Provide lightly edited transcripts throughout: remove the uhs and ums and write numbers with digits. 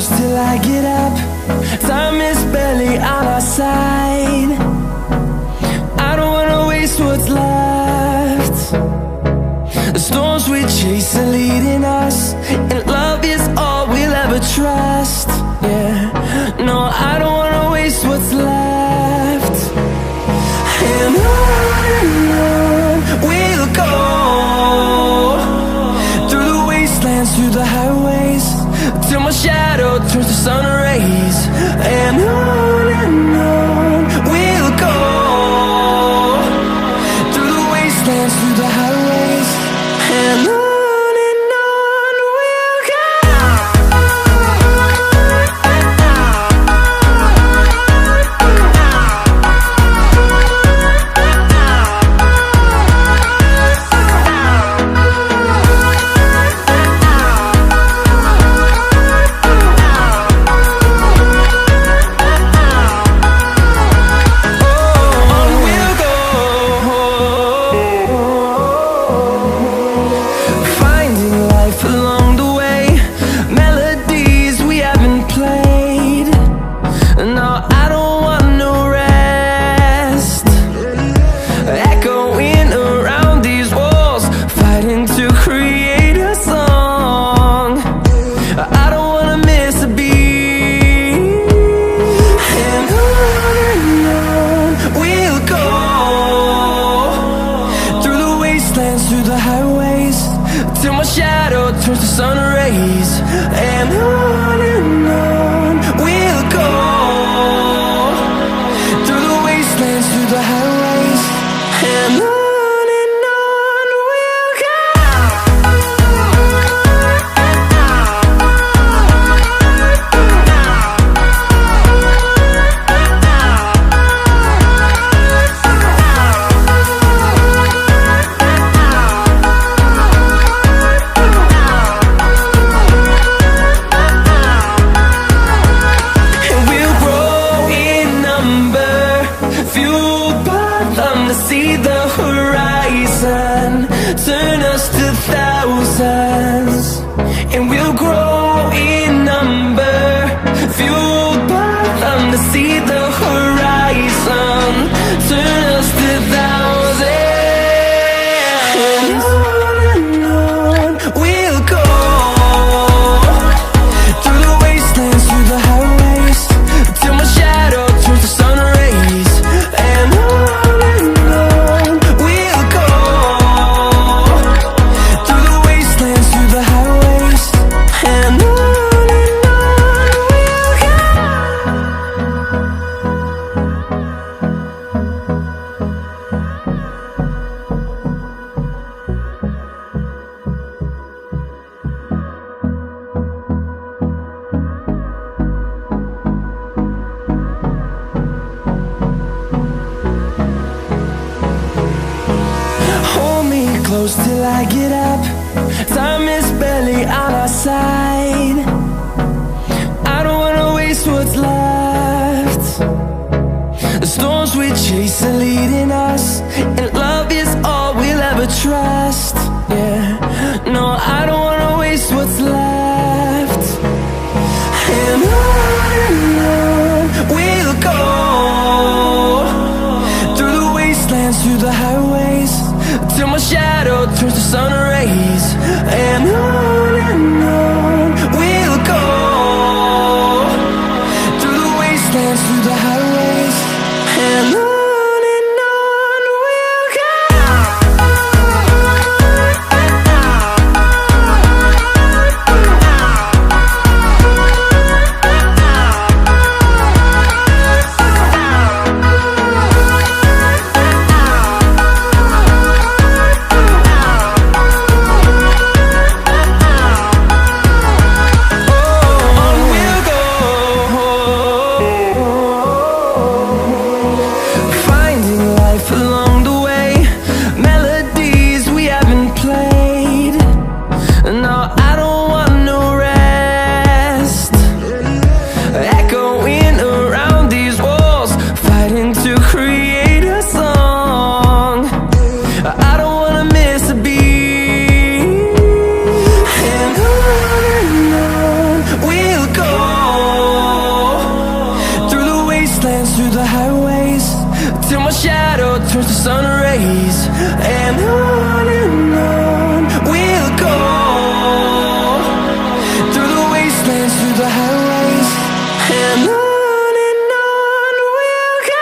close till I get up. Time is barely on our side. I don't wanna waste what's left. The storms we chase are leading us, and love is all we'll ever trust. Yeah, no, I don't wanna waste what's left. And on we'll go, through the wastelands, through the highways, till my shadow turns to sun rays. And on we'll go, through the wastelands, through the highways, and on we'll go. Through the highways, till my shadow turns to sun rays. And on we'll go, through the wastelands, through the highways, and on we'll go. See the horizon, turn us to thousands, and we'll grow in number, fueled by them. To see the horizon, turn us to thousands, and on we'll go, through the wastelands, through the highways, till my shadow turns to sun rays. And close till I get up. Time is barely on our side. I don't wanna waste what's left. The storms we chase are leading us, and love is all we'll ever trust. Yeah, no, I don't wanna waste what's left. And on we'll go, through the wastelands, through the highways, till my shadow turns to sun rays. And on we'll go, through the wastelands, through the highways, and on. highways, till my shadow turns to sun rays. And on we'll go, through the wastelands, through the highways. And on we'll go.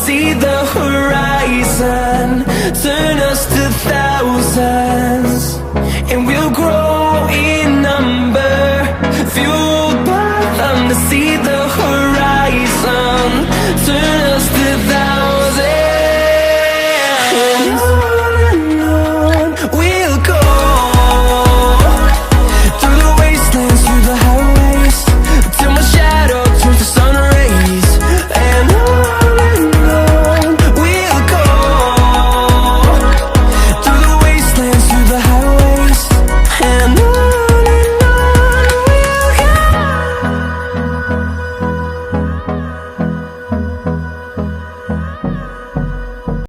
See the horizon, turn us to thousands.